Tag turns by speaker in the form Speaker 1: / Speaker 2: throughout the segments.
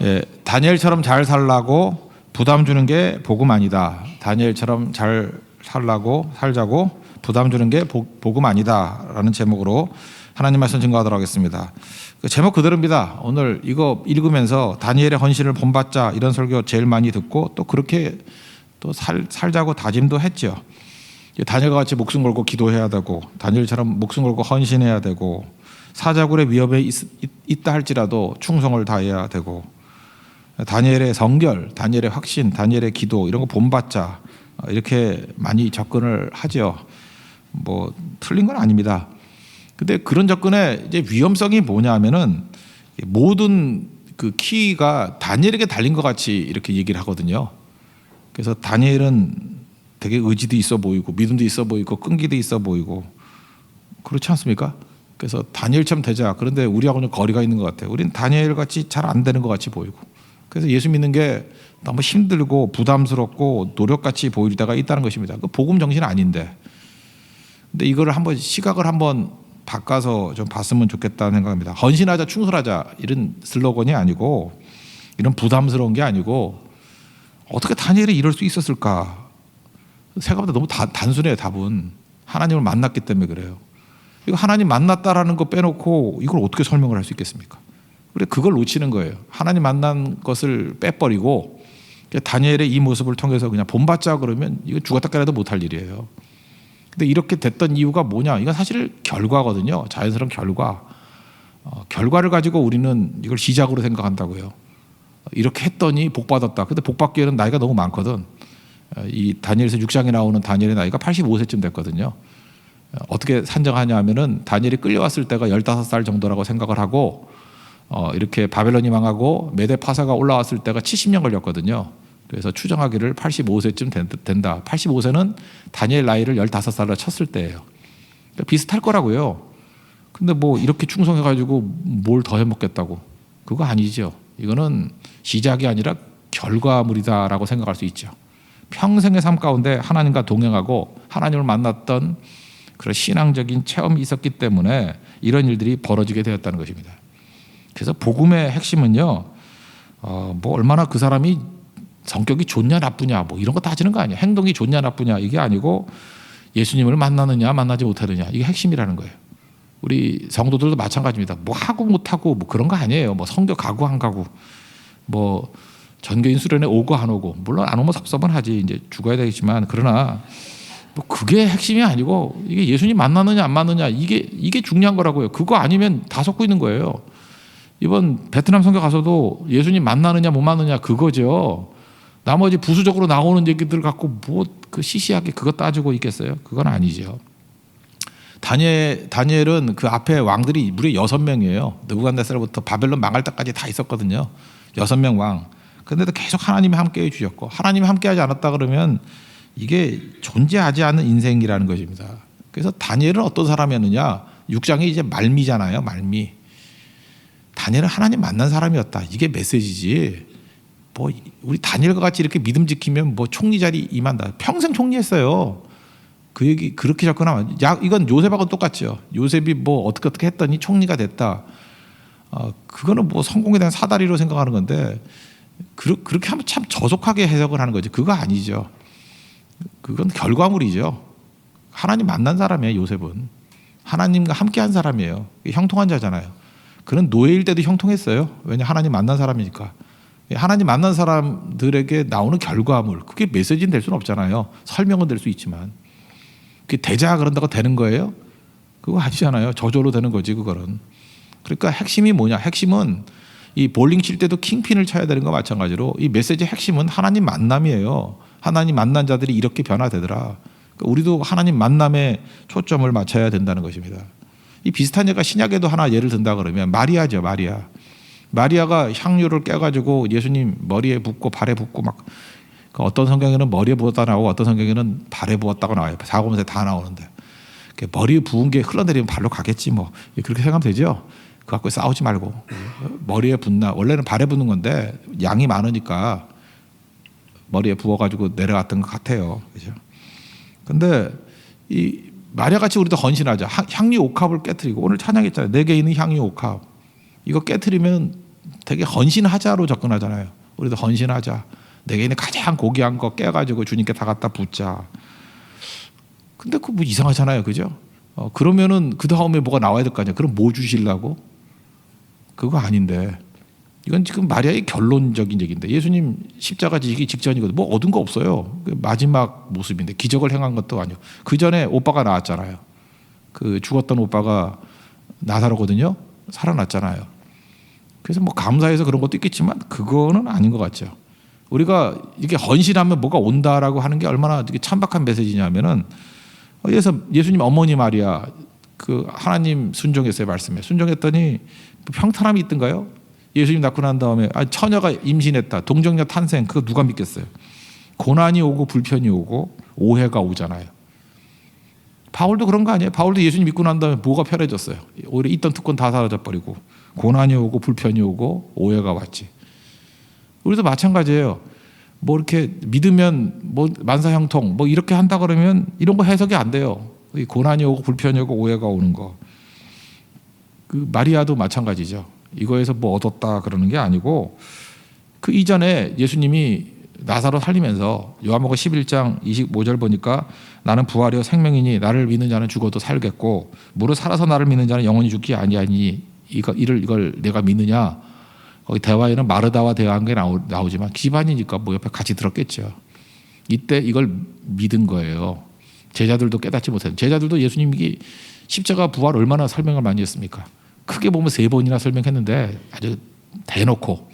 Speaker 1: 예, 다니엘처럼 잘 살라고 부담 주는 게 복음 아니다. 다니엘처럼 잘 살자고 부담 주는 게 복음 아니다라는 제목으로 하나님 말씀 증거하도록 하겠습니다. 그 제목 그대로입니다. 오늘 이거 읽으면서 다니엘의 헌신을 본받자 이런 설교 제일 많이 듣고 또 그렇게 또 살자고 다짐도 했죠. 다니엘과 같이 목숨 걸고 기도해야 되고 다니엘처럼 목숨 걸고 헌신해야 되고 사자굴의 위협에 있다 할지라도 충성을 다해야 되고 다니엘의 성결, 다니엘의 확신, 다니엘의 기도 이런 거 본받자 이렇게 많이 접근을 하죠. 뭐 틀린 건 아닙니다. 근데 그런 접근의 이제 위험성이 뭐냐면은 모든 그 키가 다니엘에게 달린 것 같이 이렇게 얘기를 하거든요. 그래서 다니엘은 되게 의지도 있어 보이고 믿음도 있어 보이고 끈기도 있어 보이고 그렇지 않습니까? 그래서 다니엘처럼 되자. 그런데 우리하고는 거리가 있는 것 같아요. 우리는 다니엘 같이 잘 안 되는 것 같이 보이고. 그래서 예수 믿는 게 너무 힘들고 부담스럽고 노력같이 보일 때가 있다는 것입니다. 그 복음 정신 아닌데. 근데 이거를 한번 시각을 한번 바꿔서 좀 봤으면 좋겠다는 생각입니다. 헌신하자, 충성하자 이런 슬로건이 아니고 이런 부담스러운 게 아니고 어떻게 다니엘이 이럴 수 있었을까? 생각보다 너무 단순해요. 답은 하나님을 만났기 때문에 그래요. 이거 하나님 만났다라는 거 빼놓고 이걸 어떻게 설명을 할 수 있겠습니까? 그래 그걸 놓치는 거예요. 하나님 만난 것을 빼버리고 다니엘의 이 모습을 통해서 그냥 본받자 그러면 이거 죽었다 깨라도 못할 일이에요. 근데 이렇게 됐던 이유가 뭐냐? 이건 사실 결과거든요. 자연스러운 결과. 결과를 가지고 우리는 이걸 시작으로 생각한다고요. 이렇게 했더니 복 받았다. 근데 복 받기에는 나이가 너무 많거든. 이 다니엘에서 6장에 나오는 다니엘의 나이가 85세쯤 됐거든요. 어떻게 산정하냐 하면은 다니엘이 끌려왔을 때가 15살 정도라고 생각을 하고 이렇게 바벨론이 망하고 메대 파사가 올라왔을 때가 70년 걸렸거든요. 그래서 추정하기를 85세쯤 된다. 85세는 다니엘 나이를 15살로 쳤을 때예요. 그러니까 비슷할 거라고요. 근데 뭐 이렇게 충성해가지고 뭘 더 해먹겠다고. 그거 아니죠. 이거는 시작이 아니라 결과물이다라고 생각할 수 있죠. 평생의 삶 가운데 하나님과 동행하고 하나님을 만났던 그런 신앙적인 체험이 있었기 때문에 이런 일들이 벌어지게 되었다는 것입니다. 그래서 복음의 핵심은요, 뭐 얼마나 그 사람이 성격이 좋냐 나쁘냐 뭐 이런 거 따지는 거 아니에요. 행동이 좋냐 나쁘냐 이게 아니고 예수님을 만나느냐 만나지 못하느냐 이게 핵심이라는 거예요. 우리 성도들도 마찬가지입니다. 뭐 하고 못하고 뭐 그런 거 아니에요. 뭐 성교 가고 안 가고 뭐 전교인 수련회 오고 안 오고 물론 안 오면 섭섭은 하지 이제 죽어야 되겠지만 그러나 뭐 그게 핵심이 아니고 이게 예수님 만나느냐 안 만나느냐 이게 중요한 거라고요. 그거 아니면 다 속고 있는 거예요. 이번 베트남 선교 가서도 예수님 만나느냐 못 만나느냐 그거죠. 나머지 부수적으로 나오는 얘기들 갖고 뭐 그 시시하게 그거 따지고 있겠어요? 그건 아니죠. 다니엘은 그 앞에 왕들이 무려 6명이에요. 느부갓네살부터 바벨론 망할 때까지 다 있었거든요. 6명 왕. 그런데도 계속 하나님이 함께해 주셨고 하나님이 함께하지 않았다 그러면 이게 존재하지 않는 인생이라는 것입니다. 그래서 다니엘은 어떤 사람이었느냐? 6장이 이제 말미잖아요. 말미. 다니엘은 하나님 만난 사람이었다. 이게 메시지지. 뭐 우리 다니엘과 같이 이렇게 믿음 지키면 뭐 총리 자리 임한다. 평생 총리했어요. 그 얘기 그렇게 접근하면 이건 요셉하고 똑같죠. 요셉이 뭐 어떻게 했더니 총리가 됐다. 그거는 뭐 성공에 대한 사다리로 생각하는 건데 그렇게 하면 참 저속하게 해석을 하는 거지. 그거 아니죠. 그건 결과물이죠. 하나님 만난 사람이에요. 요셉은 하나님과 함께한 사람이에요. 형통한 자잖아요. 그는 노예일 때도 형통했어요. 왜냐 하나님 만난 사람이니까. 하나님 만난 사람들에게 나오는 결과물 그게 메시지는 될 수는 없잖아요. 설명은 될 수 있지만 그게 되자 그런다고 되는 거예요? 그거 아니잖아요. 저절로 되는 거지 그거는. 그러니까 핵심이 뭐냐? 핵심은 이 볼링 칠 때도 킹핀을 쳐야 되는 거 마찬가지로 이 메시지의 핵심은 하나님 만남이에요. 하나님 만난 자들이 이렇게 변화되더라. 그러니까 우리도 하나님 만남에 초점을 맞춰야 된다는 것입니다. 이 비슷한 예가 신약에도 하나 예를 든다 그러면 마리아죠. 마리아가 향유를 깨가지고 예수님 머리에 붓고 발에 붓고 막 어떤 성경에는 머리에 부었다 나오고 어떤 성경에는 발에 부었다고 나와요. 사고문에 다 나오는데 머리에 부은 게 흘러내리면 발로 가겠지 뭐 그렇게 생각하면 되죠. 그거 갖고 싸우지 말고 머리에 붓나 원래는 발에 붓는 건데 양이 많으니까 머리에 부어가지고 내려갔던 것 같아요. 그죠? 근데 이 마리아같이 우리도 헌신하자. 향유 옥합을 깨트리고 오늘 찬양했잖아요. 내게 있는 향유 옥합. 이거 깨트리면 되게 헌신하자로 접근하잖아요. 우리도 헌신하자. 내게 있는 가장 고귀한 거 깨가지고 주님께 다 갖다 붓자. 근데 그거 뭐 이상하잖아요, 그죠? 그러면은 그 다음에 뭐가 나와야 될 거 아니야. 그럼 뭐 주시려고? 그거 아닌데. 이건 지금 마리아의 결론적인 얘기인데, 예수님 십자가 지기 직전이거든. 뭐 얻은 거 없어요. 마지막 모습인데 기적을 행한 것도 아니고. 그 전에 오빠가 나왔잖아요. 그 죽었던 오빠가 나사로거든요. 살아났잖아요. 그래서 뭐 감사해서 그런 것도 있겠지만 그거는 아닌 것 같죠. 우리가 이게 헌신하면 뭐가 온다라고 하는 게 얼마나 되게 찬박한 메시지냐면은, 그래서 예수님 어머니 마리아 그 하나님 순종했어요. 말씀에 순종했더니 평탄함이 있던가요? 예수님 낳고 난 다음에 처녀가 임신했다, 동정녀 탄생, 그거 누가 믿겠어요? 고난이 오고 불편이 오고 오해가 오잖아요. 바울도 그런 거 아니에요? 바울도 예수님 믿고 난 다음에 뭐가 편해졌어요? 오히려 있던 특권 다 사라져버리고 고난이 오고 불편이 오고 오해가 왔지. 우리도 마찬가지예요. 뭐 이렇게 믿으면 뭐 만사형통 뭐 이렇게 한다 그러면 이런 거 해석이 안 돼요. 고난이 오고 불편이 오고 오해가 오는 거. 그 마리아도 마찬가지죠. 이거에서 뭐 얻었다 그러는 게 아니고, 그 이전에 예수님이 나사로 살리면서 요한복음 11장 25절 보니까 나는 부활이요 생명이니 나를 믿는 자는 죽어도 살겠고 무릇 살아서 나를 믿는 자는 영원히 죽기 아니하니 이걸 내가 믿느냐. 거기 대화에는 마르다와 대화한 게 나오지만 기반이니까 뭐 옆에 같이 들었겠죠. 이때 이걸 믿은 거예요. 제자들도 깨닫지 못했어요. 제자들도 예수님이 십자가 부활 얼마나 설명을 많이 했습니까? 크게 보면 3번이나 설명했는데 아주 대놓고.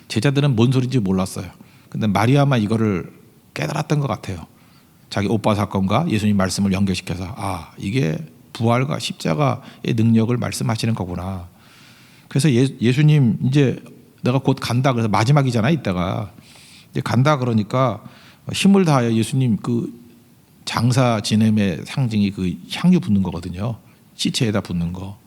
Speaker 1: 제자들은 뭔 소리인지 몰랐어요. 근데 마리아만 이거를 깨달았던 것 같아요. 자기 오빠 사건과 예수님 말씀을 연결시켜서 이게 부활과 십자가의 능력을 말씀하시는 거구나. 그래서 예수님 이제 내가 곧 간다 그래서 마지막이잖아. 이때가 이제 간다 그러니까 힘을 다하여 예수님 그 장사 지냄의 상징이 그 향유 붓는 거거든요. 시체에다 붓는 거.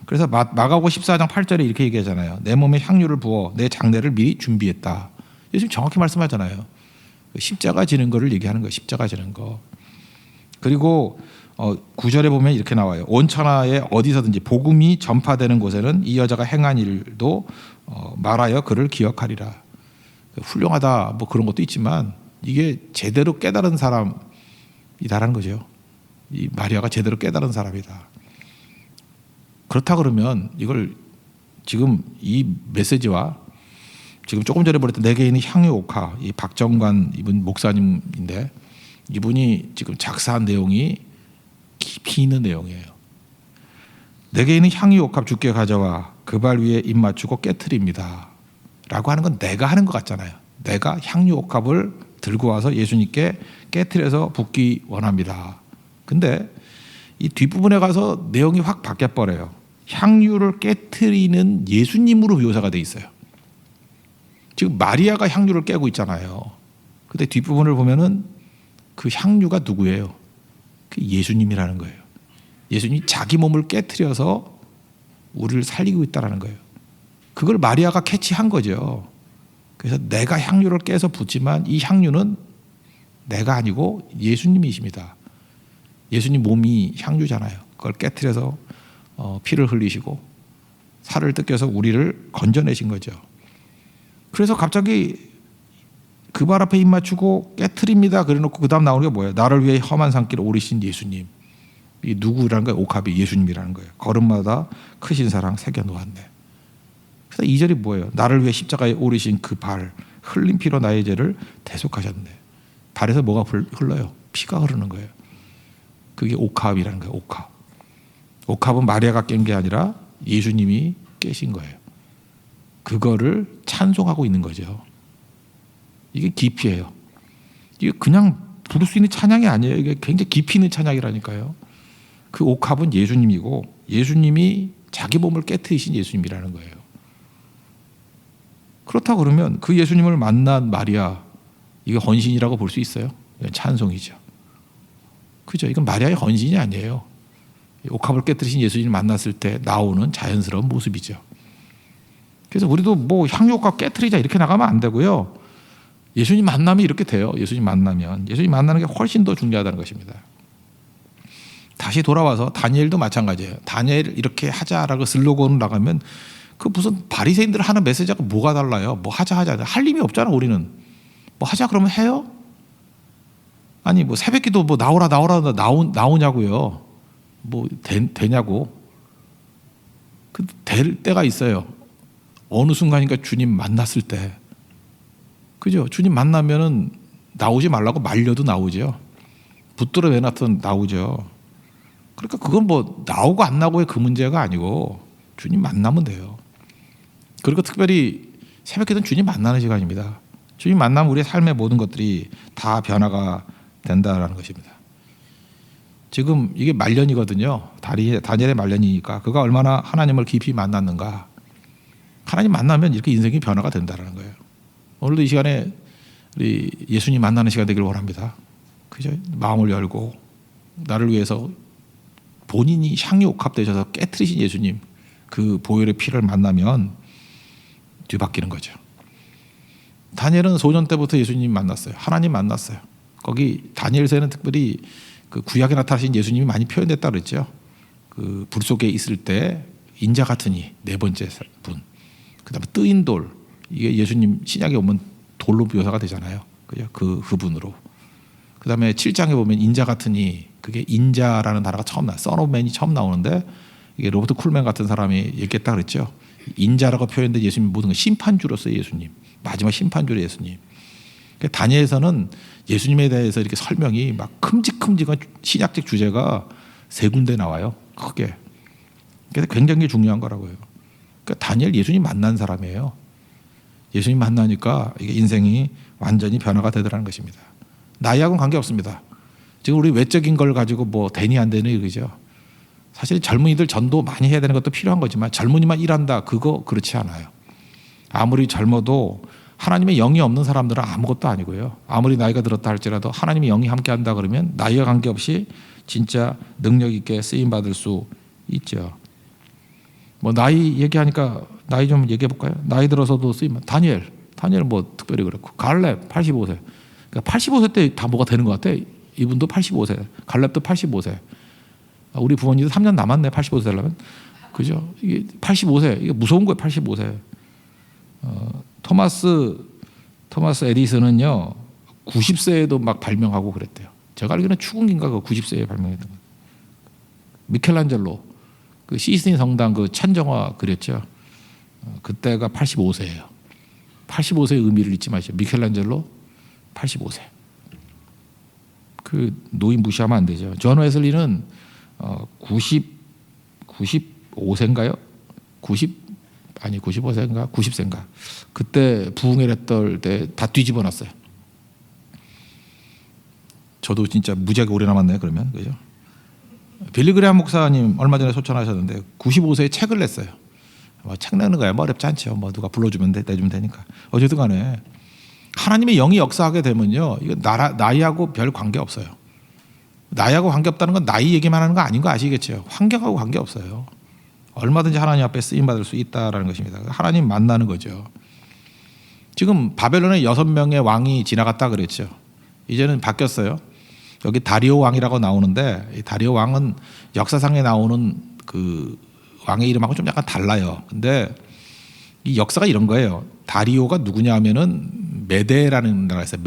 Speaker 1: 그래서 마가복음 14장 8절에 이렇게 얘기하잖아요. 내 몸에 향유를 부어 내 장례를 미리 준비했다. 예수님 정확히 말씀하잖아요. 십자가 지는 거를 얘기하는 거예요. 십자가 지는 거. 그리고 9절에 보면 이렇게 나와요. 온 천하에 어디서든지 복음이 전파되는 곳에는 이 여자가 행한 일도 말하여 그를 기억하리라. 훌륭하다 뭐 그런 것도 있지만 이게 제대로 깨달은 사람이다라는 거죠. 이 마리아가 제대로 깨달은 사람이다. 그렇다 그러면 이걸 지금 이 메시지와 지금 조금 전에 보냈던 내게 있는 향유 옥화, 이 박정관 이분 목사님인데 이분이 지금 작사한 내용이 깊이 있는 내용이에요. 내게 있는 향유 옥합 주께 가져와 그 발 위에 입 맞추고 깨트립니다 라고 하는 건 내가 하는 것 같잖아요. 내가 향유 옥합을 들고 와서 예수님께 깨트려서 붓기 원합니다. 근데 이 뒷부분에 가서 내용이 확 바뀌어버려요. 향유를 깨트리는 예수님으로 묘사가 돼 있어요. 지금 마리아가 향유를 깨고 있잖아요. 근데 뒷부분을 보면은 그 향유가 누구예요? 그 예수님이라는 거예요. 예수님이 자기 몸을 깨트려서 우리를 살리고 있다는 거예요. 그걸 마리아가 캐치한 거죠. 그래서 내가 향유를 깨서 붓지만 이 향유는 내가 아니고 예수님이십니다. 예수님 몸이 향유잖아요. 그걸 깨트려서 피를 흘리시고 살을 뜯겨서 우리를 건져내신 거죠. 그래서 갑자기 그 발 앞에 입 맞추고 깨트립니다. 그래놓고 그 다음 나오는 게 뭐예요? 나를 위해 험한 산길을 오르신 예수님. 이 누구라는 거예요? 옥합이 예수님이라는 거예요. 걸음마다 크신 사랑 새겨놓았네. 그래서 2절이 뭐예요? 나를 위해 십자가에 오르신 그 발, 흘린 피로 나의 죄를 대속하셨네. 발에서 뭐가 흘러요? 피가 흐르는 거예요. 그게 옥합이라는 거예요. 옥합. 옥합은 마리아가 깬 게 아니라 예수님이 깨신 거예요. 그거를 찬송하고 있는 거죠. 이게 깊이에요. 이게 그냥 부를 수 있는 찬양이 아니에요. 이게 굉장히 깊이 있는 찬양이라니까요. 그 옥합은 예수님이고 예수님이 자기 몸을 깨트리신 예수님이라는 거예요. 그렇다 그러면 그 예수님을 만난 마리아, 이게 헌신이라고 볼 수 있어요? 이건 찬송이죠. 그죠? 이건 마리아의 헌신이 아니에요. 옥합을 깨뜨리신 예수님을 만났을 때 나오는 자연스러운 모습이죠. 그래서 우리도 뭐 향유옥합 깨뜨리자 이렇게 나가면 안 되고요. 예수님 만나면 이렇게 돼요. 예수님 만나는 게 훨씬 더 중요하다는 것입니다. 다시 돌아와서 다니엘도 마찬가지예요. 다니엘 이렇게 하자라고 슬로건을 나가면 그 무슨 바리새인들 하는 메시지가 뭐가 달라요? 뭐 하자 할 힘이 없잖아. 우리는 뭐 하자 그러면 해요? 아니 뭐 새벽기도 뭐 나오냐고요. 뭐 되냐고. 그 될 때가 있어요. 어느 순간인가 주님 만났을 때, 그죠? 주님 만나면은 나오지 말라고 말려도 나오죠. 붙들어 내놨던 나오죠. 그러니까 그건 뭐 나오고 안 나오고의 그 문제가 아니고 주님 만나면 돼요. 그리고 특별히 새벽기도는 주님 만나는 시간입니다. 주님 만나면 우리의 삶의 모든 것들이 다 변화가 된다라는 것입니다. 지금 이게 말년이거든요. 다니엘의 말년이니까 그가 얼마나 하나님을 깊이 만났는가. 하나님 만나면 이렇게 인생이 변화가 된다는 거예요. 오늘도 이 시간에 우리 예수님 만나는 시간 되길 원합니다. 그죠? 마음을 열고 나를 위해서 본인이 향유 옥합되셔서 깨트리신 예수님, 그 보혈의 피를 만나면 뒤바뀌는 거죠. 다니엘은 소년 때부터 예수님 만났어요. 하나님 만났어요. 거기 다니엘서에는 특별히 그 구약에 나타나신 예수님이 많이 표현됐다 그랬죠. 그 불 속에 있을 때 인자 같으니 네 번째 분. 그다음에 뜨인 돌. 이게 예수님 신약에 오면 돌로 묘사가 되잖아요. 그죠? 그분으로. 그다음에 7장에 보면 인자 같으니, 그게 인자라는 단어가 처음 나와요. Son of Man이 처음 나오는데 이게 로버트 쿨맨 같은 사람이 얘기했다 그랬죠. 인자라고 표현된 예수님 모든 건 심판주로서의 예수님. 마지막 심판주의 예수님. 다니엘서는 예수님에 대해서 이렇게 설명이 막 큼직큼직한 신약적 주제가 세 군데 나와요. 크게. 그래서 굉장히 중요한 거라고요. 그러니까 다니엘 예수님 만난 사람이에요. 예수님 만나니까 이게 인생이 완전히 변화가 되더라는 것입니다. 나이하고는 관계없습니다. 지금 우리 외적인 걸 가지고 뭐 되니 안 되니 그죠. 사실 젊은이들 전도 많이 해야 되는 것도 필요한 거지만 젊은이만 일한다 그거 그렇지 않아요. 아무리 젊어도 하나님의 영이 없는 사람들은 아무것도 아니고요. 아무리 나이가 들었다 할지라도 하나님의 영이 함께한다 그러면 나이와 관계없이 진짜 능력 있게 쓰임 받을 수 있죠. 뭐 나이 얘기하니까 나이 좀 얘기해 볼까요? 나이 들어서도 쓰임. 다니엘 뭐 특별히 그렇고 갈렙 85세. 그러니까 85세 때 다 뭐가 되는 것 같아. 이분도 85세, 갈렙도 85세. 우리 부모님도 3년 남았네. 85세 되려면. 그죠? 이게 85세. 이게 무서운 거예요. 85세. 토마스 에디슨은요 90세에도 막 발명하고 그랬대요. 제가 알기로는 추궁기인가 그 90세에 발명했던 거예요. 미켈란젤로 그 시스틴 성당 그 천정화 그렸죠. 그때가 85세예요. 85세의 의미를 잊지 마시죠. 미켈란젤로 85세. 그 노인 무시하면 안 되죠. 존 웨슬리는 95세인가요? 95세인가? 90세인가? 그때 부흥회를 했던 때 다 뒤집어 놨어요. 저도 진짜 무지하게 오래 남았네요, 그러면. 그죠? 빌리 그레이엄 목사님 얼마 전에 소천하셨는데 95세에 책을 냈어요. 책 내는 거야 뭐 어렵지 않죠. 뭐 누가 불러주면 내주면 되니까. 어쨌든 간에 하나님의 영이 역사하게 되면요, 이거 나이하고 별 관계 없어요. 나이하고 관계 없다는 건 나이 얘기만 하는 거 아닌 거 아시겠죠? 환경하고 관계 없어요. 얼마든지 하나님 앞에 쓰임 받을 수 있다라는 것입니다. 하나님 만나는 거죠. 지금 바벨론에 6명의 왕이 지나갔다 그랬죠. 이제는 바뀌었어요. 여기 다리오 왕이라고 나오는데 이 다리오 왕은 역사상에 나오는 그 왕의 이름하고 좀 약간 달라요. 근데 이 역사가 이런 거예요. 다리오가 누구냐 하면은 메데라는 나라가 있어요.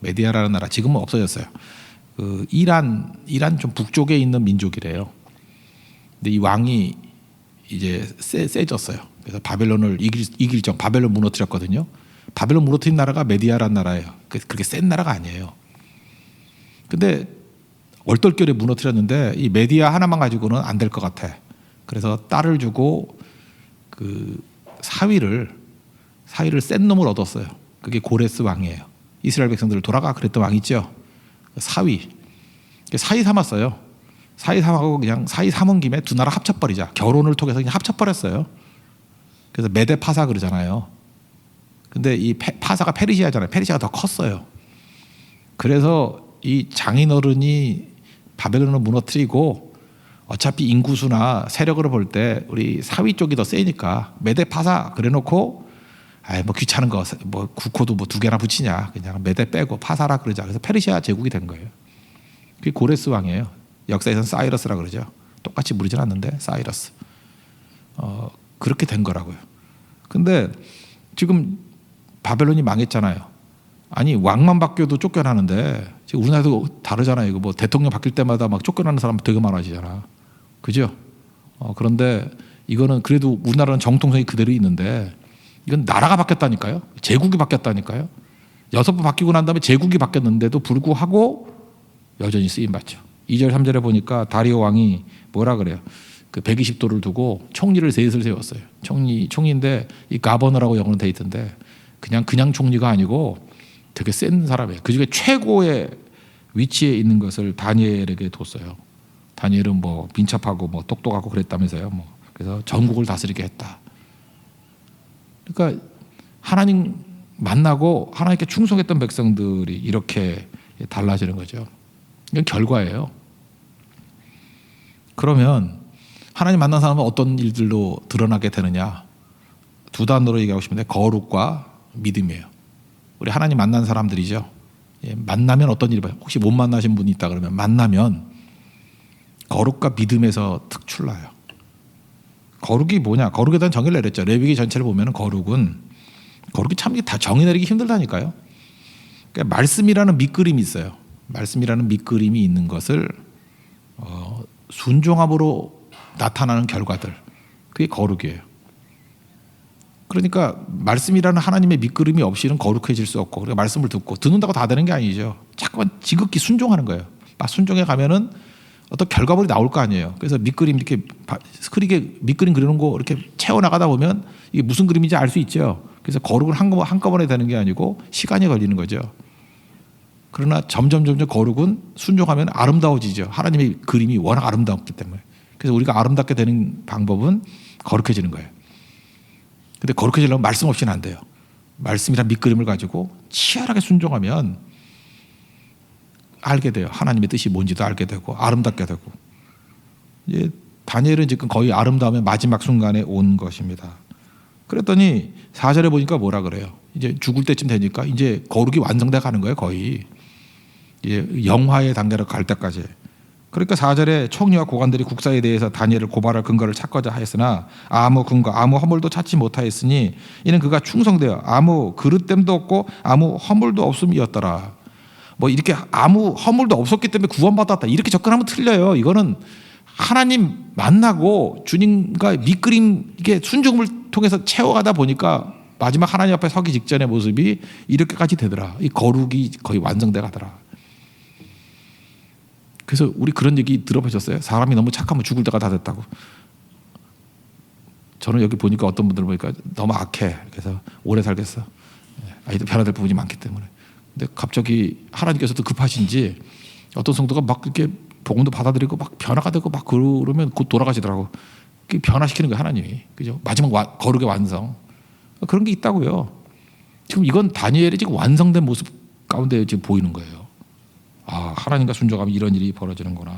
Speaker 1: 메디아라는 나라. 지금은 없어졌어요. 그 이란 좀 북쪽에 있는 민족이래요. 근데 이 왕이 이제 세졌어요. 그래서 바벨론을 이길 바벨론 무너뜨렸거든요. 바벨론 무너뜨린 나라가 메디아라는 나라예요. 그렇게 센 나라가 아니에요. 근데 얼떨결에 무너뜨렸는데 이 메디아 하나만 가지고는 안 될 것 같아. 그래서 딸을 주고 그 사위를 센 놈을 얻었어요. 그게 고레스 왕이에요. 이스라엘 백성들을 돌아가 그랬던 왕 있죠. 사위 삼았어요. 사위 삼하고 그냥 사위 삼은 김에 두 나라 합쳐버리자. 결혼을 통해서 그냥 합쳐버렸어요. 그래서 메데 파사 그러잖아요. 근데 이 파사가 페르시아잖아요. 페르시아가 더 컸어요. 그래서 이 장인어른이 바벨론을 무너뜨리고 어차피 인구수나 세력으로 볼 때 우리 사위 쪽이 더 세니까 메데 파사 그래놓고 뭐 귀찮은 거 뭐 국호도 뭐 2개나 붙이냐 그냥 메데 빼고 파사라 그러자. 그래서 페르시아 제국이 된 거예요. 그게 고레스 왕이에요. 역사에서는 사이러스라 그러죠. 똑같이 부르진 않는데 사이러스. 그렇게 된 거라고요. 근데 지금 바벨론이 망했잖아요. 아니 왕만 바뀌어도 쫓겨나는데 지금 우리나라도 다르잖아요. 이거 뭐 대통령 바뀔 때마다 막 쫓겨나는 사람 되게 많아지잖아. 그죠? 그런데 이거는 그래도 우리나라는 정통성이 그대로 있는데 이건 나라가 바뀌었다니까요. 제국이 바뀌었다니까요. 6번 바뀌고 난 다음에 제국이 바뀌었는데도 불구하고 여전히 쓰임 받죠. 2절 3절에 보니까 다리오 왕이 뭐라 그래요? 그 120도를 두고 총리를 셋을 세웠어요. 총리인데 이 가버너라고 영어로 돼 있던데 그냥 총리가 아니고 되게 센 사람이에요. 그중에 최고의 위치에 있는 것을 다니엘에게 뒀어요. 다니엘은 뭐 민첩하고 뭐 똑똑하고 그랬다면서요. 뭐 그래서 전국을 다스리게 했다. 그러니까 하나님 만나고 하나님께 충성했던 백성들이 이렇게 달라지는 거죠. 이건 결과예요. 그러면 하나님 만난 사람은 어떤 일들로 드러나게 되느냐? 두 단어로 얘기하고 싶은데 거룩과 믿음이에요. 우리 하나님 만난 사람들이죠. 만나면 어떤 일이 봐요? 혹시 못 만나신 분이 있다 그러면 만나면 거룩과 믿음에서 특출나요. 거룩이 뭐냐? 거룩에 대한 정의를 내렸죠. 레위기 전체를 보면 거룩이 참 다 정의 내리기 힘들다니까요. 그러니까 말씀이라는 밑그림이 있어요. 말씀이라는 밑그림이 있는 것을 순종함으로 나타나는 결과들, 그게 거룩이에요. 그러니까 말씀이라는 하나님의 밑그림이 없이는 거룩해질 수 없고, 그러니까 말씀을 듣는다고 다 되는 게 아니죠. 자꾸만 지극히 순종하는 거예요. 막 순종해 가면은 어떤 결과물이 나올 거 아니에요. 그래서 밑그림 이렇게 흐리게 밑그림 그리는 거 이렇게 채워 나가다 보면 이게 무슨 그림인지 알 수 있죠. 그래서 거룩은 한꺼번에 되는 게 아니고 시간이 걸리는 거죠. 그러나 점점 거룩은 순종하면 아름다워지죠. 하나님의 그림이 워낙 아름다웠기 때문에. 그래서 우리가 아름답게 되는 방법은 거룩해지는 거예요. 근데 거룩해지려면 말씀 없이는 안 돼요. 말씀이란 밑그림을 가지고 치열하게 순종하면 알게 돼요. 하나님의 뜻이 뭔지도 알게 되고 아름답게 되고. 이제 다니엘은 지금 거의 아름다움의 마지막 순간에 온 것입니다. 그랬더니 4절에 보니까 뭐라 그래요? 이제 죽을 때쯤 되니까 이제 거룩이 완성돼 가는 거예요. 거의 이제 영화의 단계로 갈 때까지. 그러니까 4절에 총리와 고관들이 국사에 대해서 다니엘을 고발할 근거를 찾고자 하였으나 아무 근거 아무 허물도 찾지 못하였으니 이는 그가 충성되어 아무 그릇됨도 없고 아무 허물도 없음이었더라. 뭐 이렇게 아무 허물도 없었기 때문에 구원받았다 이렇게 접근하면 틀려요. 이거는 하나님 만나고 주님과 밑그림 이게 순종을 통해서 채워가다 보니까 마지막 하나님 앞에 서기 직전의 모습이 이렇게까지 되더라. 이 거룩이 거의 완성돼 가더라. 그래서 우리 그런 얘기 들어보셨어요? 사람이 너무 착하면 죽을 때가 다 됐다고. 저는 여기 보니까 어떤 분들 보니까 너무 악해. 그래서 오래 살겠어. 아이도 변화될 부분이 많기 때문에. 근데 갑자기 하나님께서도 급하신지 어떤 성도가 막 이렇게 복음도 받아들이고 막 변화가 되고 막 그러면 곧 돌아가시더라고. 변화시키는 거예요, 하나님이. 그죠? 마지막 거룩의 완성. 그런 게 있다고요. 지금 이건 다니엘이 지금 완성된 모습 가운데 지금 보이는 거예요. 아, 하나님과 순종하면 이런 일이 벌어지는구나.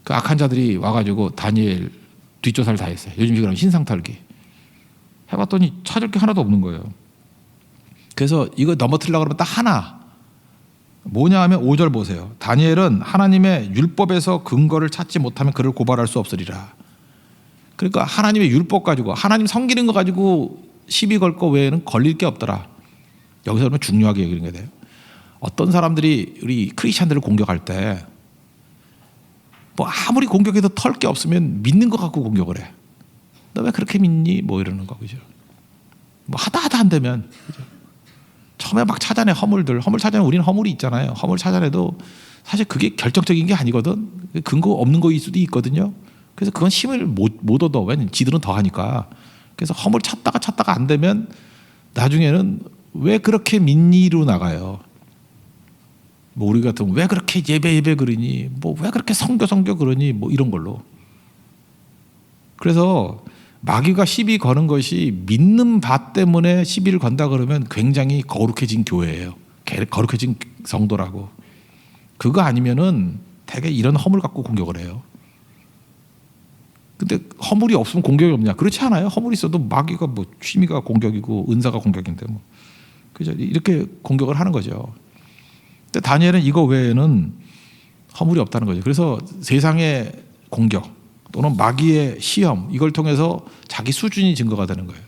Speaker 1: 그 악한 자들이 와가지고 다니엘 뒷조사를 다 했어요. 요즘 지금 신상털기. 해봤더니 찾을 게 하나도 없는 거예요. 그래서 이거 넘어뜨리려고 그러면 딱 하나. 뭐냐 하면 5절 보세요. 다니엘은 하나님의 율법에서 근거를 찾지 못하면 그를 고발할 수 없으리라. 그러니까 하나님의 율법 가지고 하나님 섬기는 거 가지고 시비 걸 거 외에는 걸릴 게 없더라. 여기서 그러면 중요하게 얘기하는 게 돼요. 어떤 사람들이 우리 크리스찬들을 공격할 때 뭐 아무리 공격해도 털 게 없으면 믿는 거 갖고 공격을 해. 너 왜 그렇게 믿니? 뭐 이러는 거 그죠? 뭐 하다 안 되면 그죠? 처음에 막 찾아내 허물 찾아내. 우리는 허물이 있잖아요. 허물 찾아내도 사실 그게 결정적인 게 아니거든. 근거 없는 거일 수도 있거든요. 그래서 그건 힘을 못 얻어. 왜냐면 지들은 더 하니까. 그래서 허물 찾다가 안 되면 나중에는 왜 그렇게 믿니로 나가요. 뭐 우리 같으면 왜 그렇게 예배 그러니, 뭐 왜 그렇게 성교 그러니, 뭐 이런 걸로. 그래서 마귀가 시비 거는 것이 믿는 바 때문에 시비를 건다 그러면 굉장히 거룩해진 교회예요. 거룩해진 성도라고. 그거 아니면은 되게 이런 허물 갖고 공격을 해요. 근데 허물이 없으면 공격이 없냐? 그렇지 않아요. 허물이 있어도 마귀가 뭐 취미가 공격이고 은사가 공격인데 뭐 그죠? 이렇게 공격을 하는 거죠. 근데 다니엘은 이거 외에는 허물이 없다는 거죠. 그래서 세상의 공격, 또는 마귀의 시험, 이걸 통해서 자기 수준이 증거가 되는 거예요.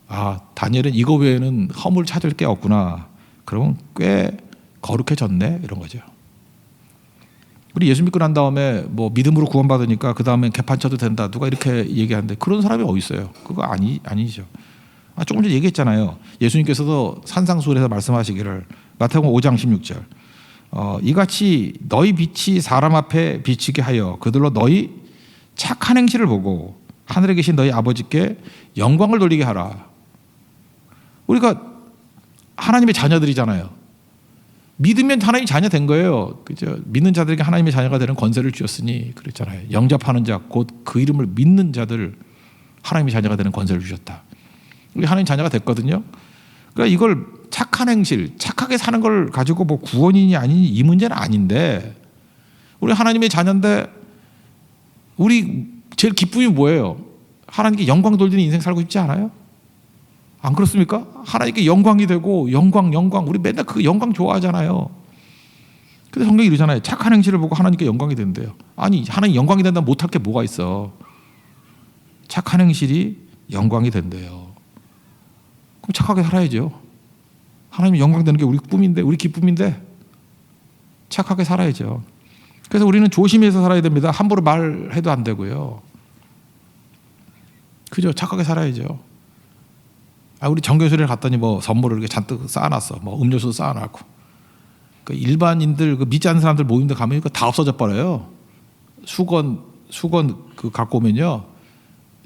Speaker 1: 아, 다니엘은 이거 외에는 허물 찾을 게 없구나. 그러면 꽤 거룩해졌네, 이런 거죠. 우리 예수 믿고 난 다음에 뭐 믿음으로 구원받으니까 그 다음에 개판 쳐도 된다, 누가 이렇게 얘기하는데 그런 사람이 어디 있어요? 그거 아니죠. 조금 전에 얘기했잖아요. 예수님께서도 산상수훈에서 말씀하시기를, 마태복음 5장 16절, 이같이 너희 빛이 사람 앞에 비치게 하여 그들로 너희 착한 행실을 보고 하늘에 계신 너희 아버지께 영광을 돌리게 하라. 우리가 하나님의 자녀들이잖아요. 믿으면 하나님의 자녀 된 거예요. 그죠? 믿는 자들에게 하나님의 자녀가 되는 권세를 주셨으니 그랬잖아요. 영접하는 자, 곧 그 이름을 믿는 자들 하나님의 자녀가 되는 권세를 주셨다. 우리 하나님 자녀가 됐거든요. 그러니까 이걸 착한 행실, 착하게 사는 걸 가지고 뭐 구원이니 아니니 이 문제는 아닌데, 우리 하나님의 자녀인데 우리 제일 기쁨이 뭐예요? 하나님께 영광 돌리는 인생 살고 싶지 않아요? 안 그렇습니까? 하나님께 영광이 되고 영광 우리 맨날 그 영광 좋아하잖아요. 근데 성경이 이러잖아요. 착한 행실을 보고 하나님께 영광이 된대요. 아니, 하나님 영광이 된다면 못할 게 뭐가 있어? 착한 행실이 영광이 된대요. 그럼 착하게 살아야죠. 하나님 영광 되는 게 우리 꿈인데, 우리 기쁨인데 착하게 살아야죠. 그래서 우리는 조심해서 살아야 됩니다. 함부로 말해도 안 되고요. 그죠? 착하게 살아야죠. 우리 정교수를 갔더니 뭐 선물을 이렇게 잔뜩 쌓아놨어. 뭐 음료수 쌓아놨고. 그 일반인들, 그 믿지 않는 사람들 모임도 가면 다 없어져 버려요. 수건 그 갖고 오면요.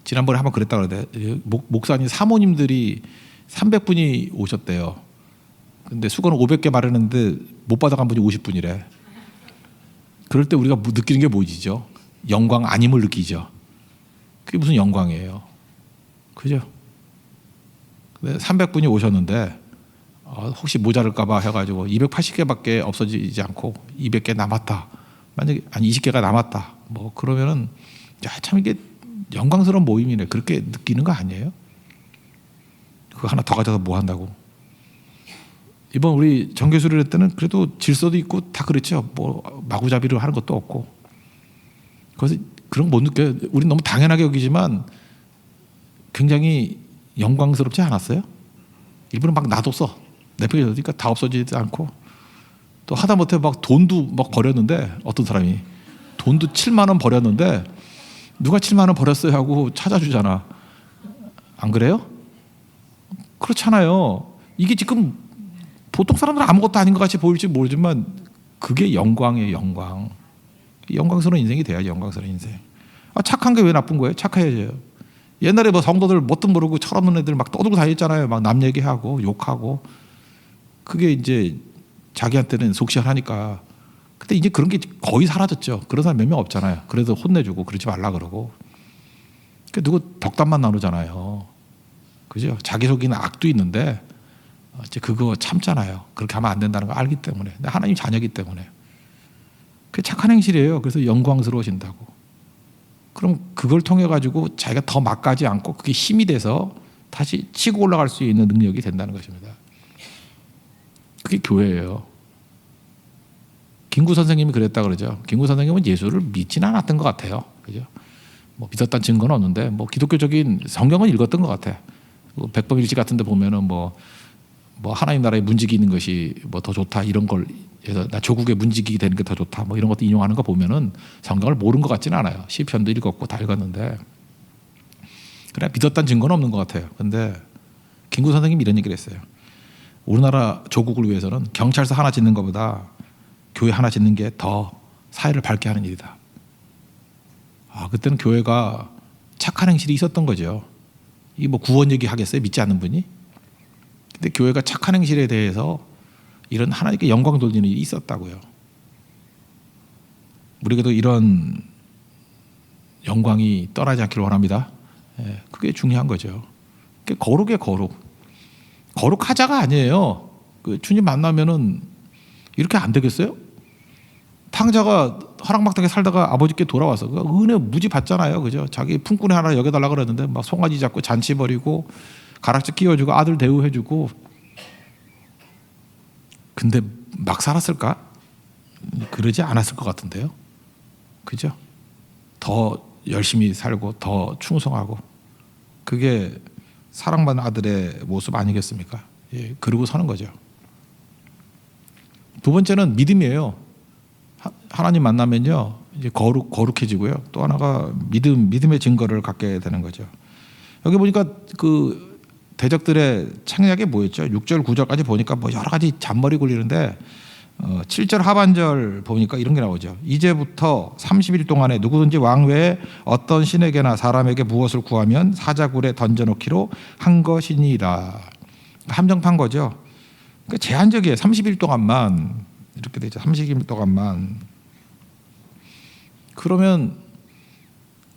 Speaker 1: 지난번에 한번 그랬다 그러대. 목사님 사모님들이 300분이 오셨대요. 근데 수건을 500개 마련했는데 못 받아간 분이 50분이래. 그럴 때 우리가 느끼는 게 뭐지죠? 영광 아님을 느끼죠. 그게 무슨 영광이에요? 그죠? 300분이 오셨는데 혹시 모자랄까봐 해가지고 280개밖에 없어지지 않고 200개 남았다. 만약에 20개가 남았다. 뭐 그러면은 참 이게 영광스러운 모임이네. 그렇게 느끼는 거 아니에요? 그거 하나 더 가져서 뭐 한다고? 이번 우리 정교수를 했을 때는 그래도 질서도 있고 다 그랬죠. 뭐 마구잡이로 하는 것도 없고. 그래서 그런 거 못 느껴요. 우리는 너무 당연하게 여기지만 굉장히 영광스럽지 않았어요? 일부러 막 놔뒀어. 내팽개 놔두니까 다 없어지지 않고, 또 하다못해 막 돈도 막 버렸는데, 어떤 사람이 돈도 7만 원 버렸는데 누가 7만 원 버렸어요 하고 찾아주잖아. 안 그래요? 그렇잖아요. 이게 지금 보통 사람들은 아무것도 아닌 것 같이 보일지 모르지만 그게 영광이에요. 영광. 영광스러운 인생이 돼야지. 영광스러운 인생. 착한 게 왜 나쁜 거예요? 착해야죠. 옛날에 뭐 성도들 뭣도 모르고 철없는 애들 막 떠들고 다녔잖아요. 막 남 얘기하고 욕하고. 그게 이제 자기한테는 속시원하니까. 근데 이제 그런 게 거의 사라졌죠. 그런 사람 몇 명 없잖아요. 그래도 혼내주고 그러지 말라 그러고. 누구 덕담만 나누잖아요. 그죠? 자기 속이는 악도 있는데 이제 그거 참잖아요. 그렇게 하면 안 된다는 걸 알기 때문에. 근데 하나님 자녀이기 때문에. 그게 착한 행실이에요. 그래서 영광스러워진다고. 그럼 그걸 통해 가지고 자기가 더 막가지 않고 그게 힘이 돼서 다시 치고 올라갈 수 있는 능력이 된다는 것입니다. 그게 교회예요. 김구 선생님이 그랬다 그러죠. 김구 선생님은 예수를 믿지는 않았던 것 같아요. 그죠? 뭐 믿었다는 증거는 없는데 뭐 기독교적인 성경은 읽었던 것 같아. 백범일지 같은데 보면은 뭐 하나님 나라에 문지기 있는 것이 뭐 더 좋다 이런 걸 해서 나 조국에 문지기 되는 게 더 좋다 뭐 이런 것도 인용하는 거 보면은 성경을 모르는 것 같지는 않아요. 시편도 읽었고 다 읽었는데 그래 믿었다는 증거는 없는 것 같아요. 근데 김구 선생님이 이런 얘기를 했어요. 우리나라 조국을 위해서는 경찰서 하나 짓는 것보다 교회 하나 짓는 게 더 사회를 밝게 하는 일이다. 그때는 교회가 착한 행실이 있었던 거죠. 이 뭐 구원 얘기 하겠어요? 믿지 않는 분이? 근데 교회가 착한 행실에 대해서 이런 하나님께 영광 돌리는 일이 있었다고요. 우리에게도 이런 영광이 떠나지 않기를 원합니다. 그게 중요한 거죠. 그게 거룩의 거룩. 거룩하자가 아니에요. 그 주님 만나면은 이렇게 안 되겠어요? 탕자가 허랑방탕에 살다가 아버지께 돌아와서 그 은혜 무지 받잖아요. 그죠? 자기 품꾼에 하나 여겨달라 그러는데 막 송아지 잡고 잔치 벌이고 가락지 끼워주고 아들 대우해주고. 근데 막 살았을까? 그러지 않았을 것 같은데요. 그죠? 더 열심히 살고 더 충성하고 그게 사랑받는 아들의 모습 아니겠습니까? 예, 그러고 서는 거죠. 두 번째는 믿음이에요. 하나님 만나면요 이제 거룩해지고요. 또 하나가 믿음의 증거를 갖게 되는 거죠. 여기 보니까 그 대적들의 책략이 뭐였죠? 6절 9절까지 보니까 뭐 여러 가지 잔머리 굴리는데 7절 하반절 보니까 이런 게 나오죠. 이제부터 30일 동안에 누구든지 왕 외에 어떤 신에게나 사람에게 무엇을 구하면 사자굴에 던져놓기로 한 것이니라. 함정판 거죠. 그러니까 제한적이에요. 30일 동안만 이렇게 되죠. 30일 동안만. 그러면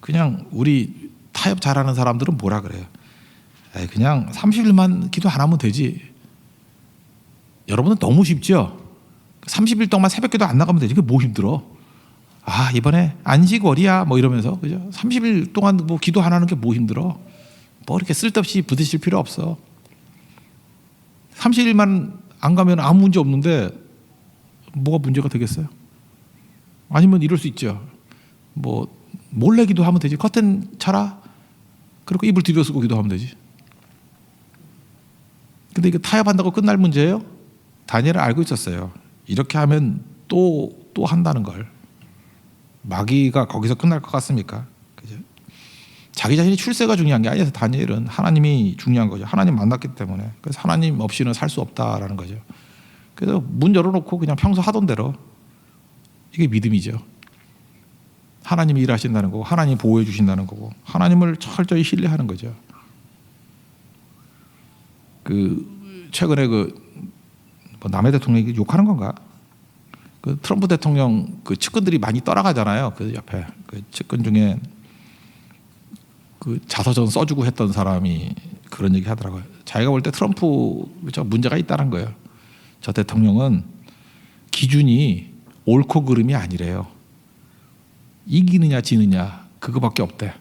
Speaker 1: 그냥 우리 타협 잘하는 사람들은 뭐라 그래요? 그냥 30일만 기도 안 하면 되지. 여러분은 너무 쉽죠? 30일 동안 새벽기도 안 나가면 되지. 그게 뭐 힘들어? 아 이번에 안식월이야 뭐 이러면서 그죠? 30일 동안 뭐 기도 안 하는 게 뭐 힘들어? 뭐 이렇게 쓸데없이 부딪힐 필요 없어. 30일만 안 가면 아무 문제 없는데 뭐가 문제가 되겠어요? 아니면 이럴 수 있죠. 뭐 몰래 기도하면 되지. 커튼 쳐라. 그리고 이불 뒤로 쓰고 기도하면 되지. 근데 이거 타협한다고 끝날 문제예요? 다니엘은 알고 있었어요. 이렇게 하면 또 한다는 걸. 마귀가 거기서 끝날 것 같습니까? 그죠? 자기 자신이 출세가 중요한 게 아니라서 다니엘은 하나님이 중요한 거죠. 하나님 만났기 때문에. 그래서 하나님 없이는 살 수 없다라는 거죠. 그래서 문 열어놓고 그냥 평소 하던 대로. 이게 믿음이죠. 하나님이 일하신다는 거고 하나님이 보호해 주신다는 거고 하나님을 철저히 신뢰하는 거죠. 그 최근에 뭐 남의 대통령이 욕하는 건가? 그 트럼프 대통령 그 측근들이 많이 떠나가잖아요. 그 옆에 그 측근 중에 그 자서전 써주고 했던 사람이 그런 얘기 하더라고요. 자기가 볼 때 트럼프 문제가 있다는 거예요. 저 대통령은 기준이 옳고 그름이 아니래요. 이기느냐 지느냐 그거밖에 없대.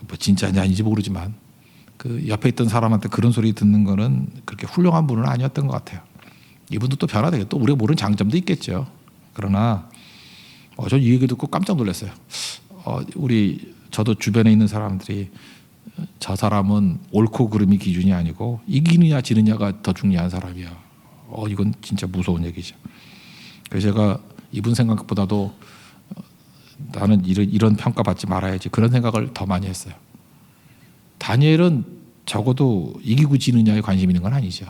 Speaker 1: 뭐 진짜냐 아닌지 모르지만 그 옆에 있던 사람한테 그런 소리 듣는 거는 그렇게 훌륭한 분은 아니었던 것 같아요. 이분도 또 변화되겠죠. 또 우리가 모르는 장점도 있겠죠. 그러나 전 이 얘기 듣고 깜짝 놀랐어요. 저도 주변에 있는 사람들이 저 사람은 옳고 그름이 기준이 아니고 이기느냐 지느냐가 더 중요한 사람이야. 이건 진짜 무서운 얘기죠. 그래서 제가 이분 생각보다도 나는 이런 평가 받지 말아야지 그런 생각을 더 많이 했어요. 다니엘은 적어도 이기고 지느냐에 관심 있는 건 아니죠.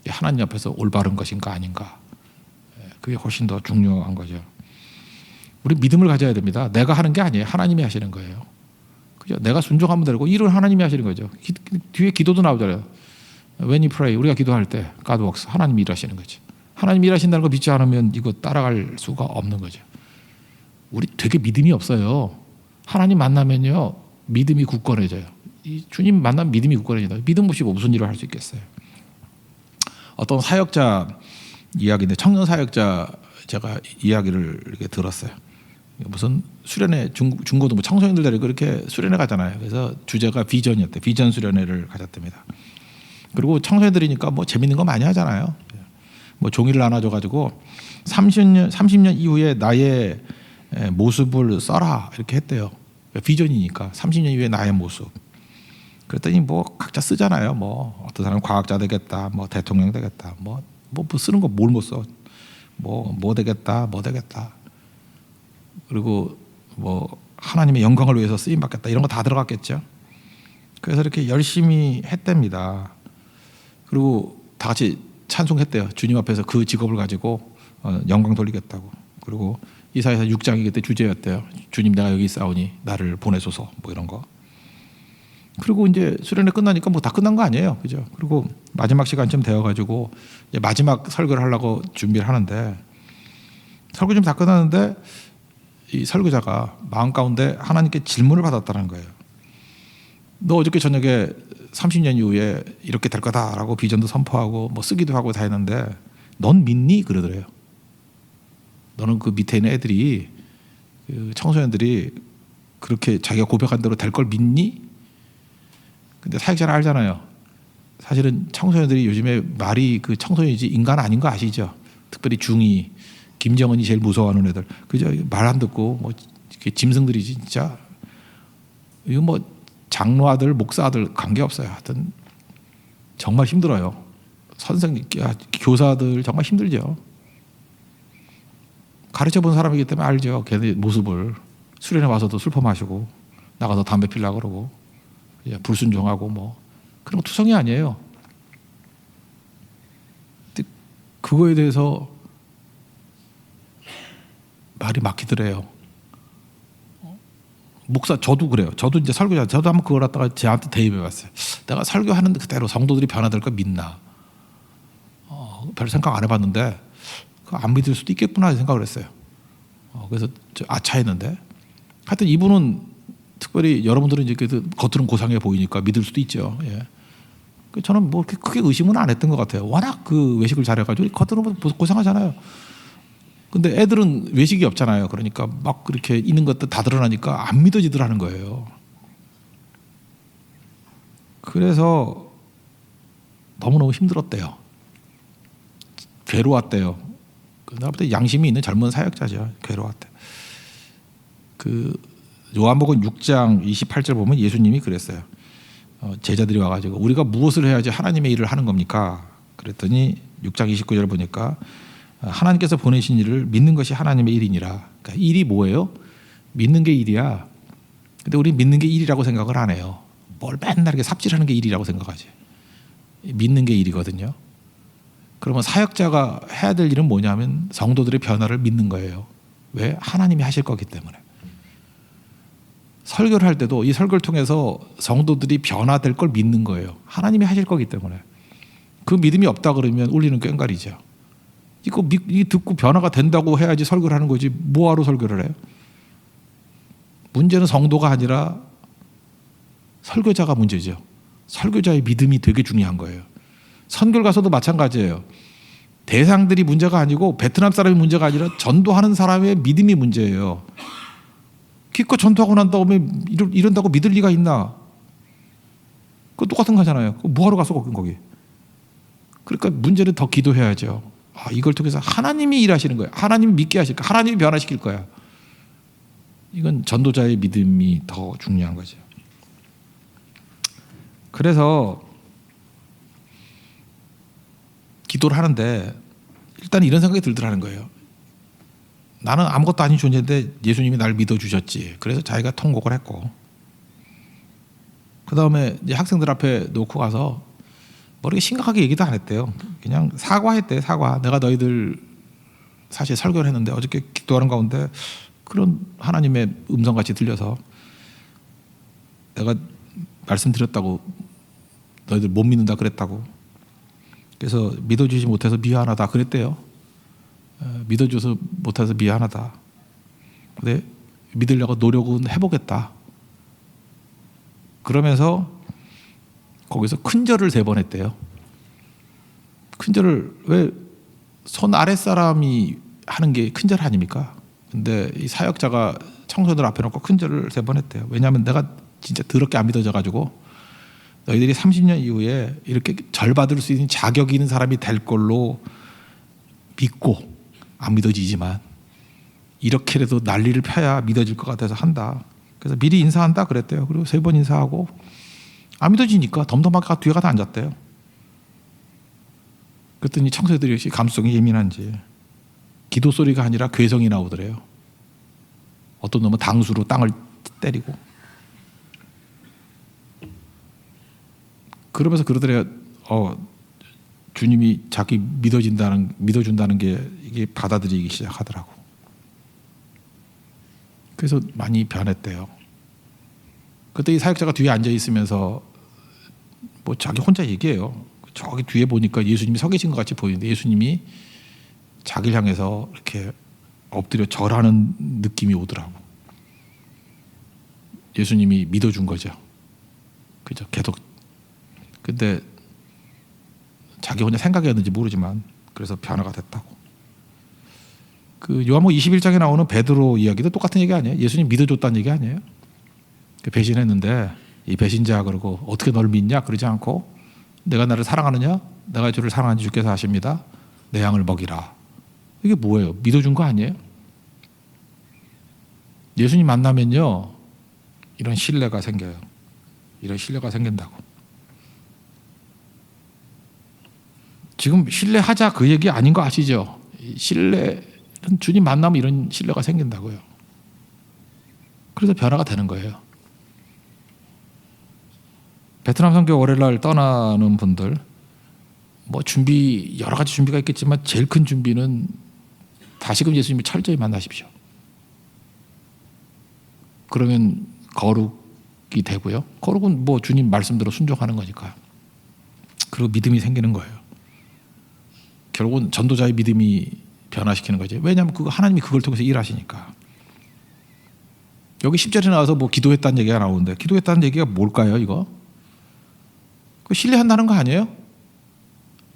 Speaker 1: 하나님 앞에서 올바른 것인가 아닌가. 그게 훨씬 더 중요한 거죠. 우리 믿음을 가져야 됩니다. 내가 하는 게 아니에요. 하나님이 하시는 거예요. 그죠? 내가 순종하면 되고 일은 하나님이 하시는 거죠. 뒤에 기도도 나오잖아요. When you pray, 우리가 기도할 때 God works, 하나님이 일하시는 거죠. 하나님이 일하신다는 거 믿지 않으면 이거 따라갈 수가 없는 거죠. 우리 되게 믿음이 없어요. 하나님 만나면요 믿음이 굳건해져요. 주님 만나면 믿음이 굳건해진다. 믿음 없이 무슨 일을 할 수 있겠어요. 어떤 사역자 이야기인데 청년 사역자 제가 이야기를 이렇게 들었어요. 무슨 수련회 중고등부 청소년들 데리고 이렇게 수련회 가잖아요. 그래서 주제가 비전이었대. 비전 수련회를 가졌답니다. 그리고 청소년들이니까 뭐 재밌는 거 많이 하잖아요. 뭐 종이를 나눠줘가지고 30년 이후에 나의 모습을 써라 이렇게 했대요. 비전이니까 30년 이후에 나의 모습. 그랬더니 뭐 각자 쓰잖아요. 뭐 어떤 사람은 과학자 되겠다, 뭐 대통령 되겠다, 뭐 쓰는 거 뭘 못 써. 뭐 되겠다, 뭐 되겠다. 그리고 뭐 하나님의 영광을 위해서 쓰임 받겠다 이런 거 다 들어갔겠죠. 그래서 이렇게 열심히 했답니다. 그리고 다 같이 찬송했대요. 주님 앞에서 그 직업을 가지고 영광 돌리겠다고. 그리고 이사야서 6장이 그때 주제였대요. 주님 내가 여기 있사오니 나를 보내소서 뭐 이런 거. 그리고 이제 수련회 끝나니까 뭐 다 끝난 거 아니에요. 그죠? 그리고 마지막 시간쯤 되어가지고 이제 마지막 설교를 하려고 준비를 하는데 설교 좀 다 끝났는데 이 설교자가 마음 가운데 하나님께 질문을 받았다는 거예요. 너 어저께 저녁에 30년 이후에 이렇게 될 거다라고 비전도 선포하고 뭐 쓰기도 하고 다 했는데 넌 믿니? 그러더래요. 너는 그 밑에 있는 애들이 그 청소년들이 그렇게 자기가 고백한 대로 될 걸 믿니? 근데 사역자는 알잖아요. 사실은 청소년들이 요즘에 말이 그 청소년이지 인간 아닌 거 아시죠? 특별히 중2 김정은이 제일 무서워하는 애들. 그죠? 말 안 듣고 뭐 짐승들이지 진짜. 이거 뭐 장로아들, 목사들 관계없어요. 하여튼 정말 힘들어요. 선생님, 교사들 정말 힘들죠. 가르쳐본 사람이기 때문에 알죠. 걔네 모습을. 수련회 와서도 술 퍼마시고 나가서 담배 피려고 그러고 불순종하고 뭐 그런 거 투성이 아니에요. 근데 그거에 대해서 말이 막히더래요. 목사, 저도 그래요. 저도 이제 설교자, 저도 한번 그걸 갖다가 제한테 대입해 봤어요. 내가 설교하는데 그대로 성도들이 변화될 거 믿나? 별 생각 안 해봤는데 안 믿을 수도 있겠구나 생각을 했어요. 그래서 아차했는데 하여튼 이분은 특별히 여러분들은 이제 겉으로는 고상해 보이니까 믿을 수도 있죠. 예. 저는 뭐 크게 의심은 안 했던 것 같아요. 워낙 그 외식을 잘해가지고 겉으로는 고상하잖아요. 근데 애들은 외식이 없잖아요. 그러니까 막 그렇게 있는 것들 다 드러나니까 안 믿어지더라는 거예요. 그래서 너무너무 힘들었대요. 괴로웠대요. 그다음부터 양심이 있는 젊은 사역자죠. 괴로웠대. 그 요한복음 6장 28절 보면 예수님이 그랬어요. 제자들이 와가지고 우리가 무엇을 해야지 하나님의 일을 하는 겁니까? 그랬더니 6장 29절 보니까 하나님께서 보내신 일을 믿는 것이 하나님의 일이니라. 그러니까 일이 뭐예요? 믿는 게 일이야. 근데 우리 믿는 게 일이라고 생각을 안 해요. 뭘 맨날 이렇게 삽질하는 게 일이라고 생각하지. 믿는 게 일이거든요. 그러면 사역자가 해야 될 일은 뭐냐면 성도들의 변화를 믿는 거예요. 왜? 하나님이 하실 거기 때문에. 설교를 할 때도 이 설교를 통해서 성도들이 변화될 걸 믿는 거예요. 하나님이 하실 거기 때문에. 그 믿음이 없다 그러면 울리는 꽹과리죠. 이거 듣고 변화가 된다고 해야지 설교를 하는 거지 뭐하러 설교를 해요? 문제는 성도가 아니라 설교자가 문제죠. 설교자의 믿음이 되게 중요한 거예요. 선교를 가서도 마찬가지예요. 대상들이 문제가 아니고 베트남 사람이 문제가 아니라 전도하는 사람의 믿음이 문제예요. 기껏 전도하고 난 다음에 이런다고 믿을 리가 있나? 그거 똑같은 거잖아요. 뭐하러 가서 거기. 그러니까 문제는 더 기도해야죠. 이걸 통해서 하나님이 일하시는 거야. 하나님이 믿게 하실 거야. 하나님이 변화시킬 거야. 이건 전도자의 믿음이 더 중요한 거죠. 그래서 기도를 하는데 일단 이런 생각이 들더라는 거예요. 나는 아무것도 아닌 존재인데 예수님이 날 믿어주셨지. 그래서 자기가 통곡을 했고 그 다음에 이제 학생들 앞에 놓고 가서 머리가 심각하게 얘기도 안 했대요. 그냥 사과했대. 사과. 내가 너희들 사실 설교를 했는데 어저께 기도하는 가운데 그런 하나님의 음성같이 들려서 내가 말씀드렸다고 너희들 못 믿는다 그랬다고. 그래서 믿어주지 못해서 미안하다 그랬대요. 믿어줘서 못해서 미안하다. 근데 믿으려고 노력은 해보겠다. 그러면서 거기서 큰절을 3번 했대요. 큰절을 왜 손 아랫사람이 하는 게 큰절 아닙니까? 근데 이 사역자가 청소들 앞에 놓고 큰절을 3번 했대요. 왜냐하면 내가 진짜 더럽게 안 믿어져가지고 너희들이 30년 이후에 이렇게 절 받을 수 있는 자격이 있는 사람이 될 걸로 믿고 안 믿어지지만 이렇게라도 난리를 펴야 믿어질 것 같아서 한다. 그래서 미리 인사한다 그랬대요. 그리고 3번 인사하고 안 믿어지니까 덤덤하게 뒤에 가서 앉았대요. 그랬더니 청소들이 감수성이 예민한지 기도 소리가 아니라 괴성이 나오더래요. 어떤 놈은 당수로 땅을 때리고 그러면서 그러더래요. 주님이 자기 믿어준다는 게 이게 받아들이기 시작하더라고. 그래서 많이 변했대요. 그때 이 사역자가 뒤에 앉아 있으면서 뭐 자기 혼자 얘기해요. 저기 뒤에 보니까 예수님이 서 계신 것 같이 보이는데 예수님이 자기를 향해서 이렇게 엎드려 절하는 느낌이 오더라고. 예수님이 믿어준 거죠. 그죠? 계속. 근데 자기 혼자 생각이었는지 모르지만 그래서 변화가 됐다고. 그 요한복음 21장에 나오는 베드로 이야기도 똑같은 얘기 아니에요? 예수님 믿어줬다는 얘기 아니에요? 배신했는데 이 배신자 그러고 어떻게 널 믿냐 그러지 않고 내가 나를 사랑하느냐? 내가 주를 사랑하는지 주께서 아십니다. 내 양을 먹이라. 이게 뭐예요? 믿어준 거 아니에요? 예수님 만나면요, 이런 신뢰가 생겨요. 이런 신뢰가 생긴다고. 지금 신뢰하자 그 얘기 아닌 거 아시죠? 신뢰는 주님 만나면 이런 신뢰가 생긴다고요. 그래서 변화가 되는 거예요. 베트남 선교 월요일날 떠나는 분들, 뭐 준비, 여러 가지 준비가 있겠지만 제일 큰 준비는 다시금 예수님을 철저히 만나십시오. 그러면 거룩이 되고요. 거룩은 뭐 주님 말씀대로 순종하는 거니까. 그리고 믿음이 생기는 거예요. 결국은 전도자의 믿음이 변화시키는 거죠. 왜냐하면 하나님이 그걸 통해서 일하시니까. 여기 10절에 나와서 뭐 기도했다는 얘기가 나오는데, 기도했다는 얘기가 뭘까요, 이거? 신뢰한다는 거 아니에요?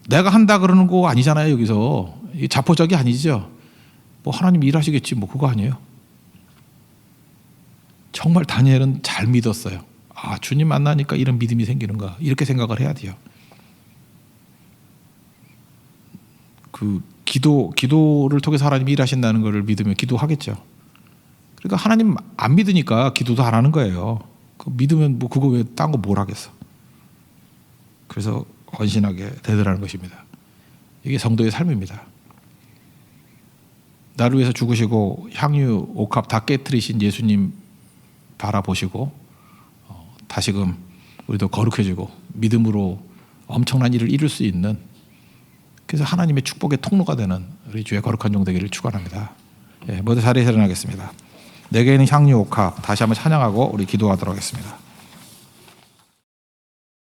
Speaker 1: 내가 한다 그러는 거 아니잖아요, 여기서. 자포자기 아니죠. 뭐 하나님이 일하시겠지, 뭐 그거 아니에요. 정말 다니엘은 잘 믿었어요. 아, 주님 만나니까 이런 믿음이 생기는가, 이렇게 생각을 해야 돼요. 기도를 통해서 하나님이 일하신다는 것을 믿으면 기도하겠죠. 그러니까 하나님 안 믿으니까 기도도 안 하는 거예요. 믿으면 뭐 그거 왜 딴 거 뭘 하겠어. 그래서 헌신하게 되더라는 것입니다. 이게 성도의 삶입니다. 나를 위해서 죽으시고 향유, 옥합 다 깨트리신 예수님 바라보시고 다시금 우리도 거룩해지고 믿음으로 엄청난 일을 이룰 수 있는, 그래서 하나님의 축복의 통로가 되는 우리 주의 거룩한 종 되기를 축원합니다. 모두 자리에 일어나겠습니다. 내게 있는 향유, 옥합 다시 한번 찬양하고 우리 기도하도록 하겠습니다.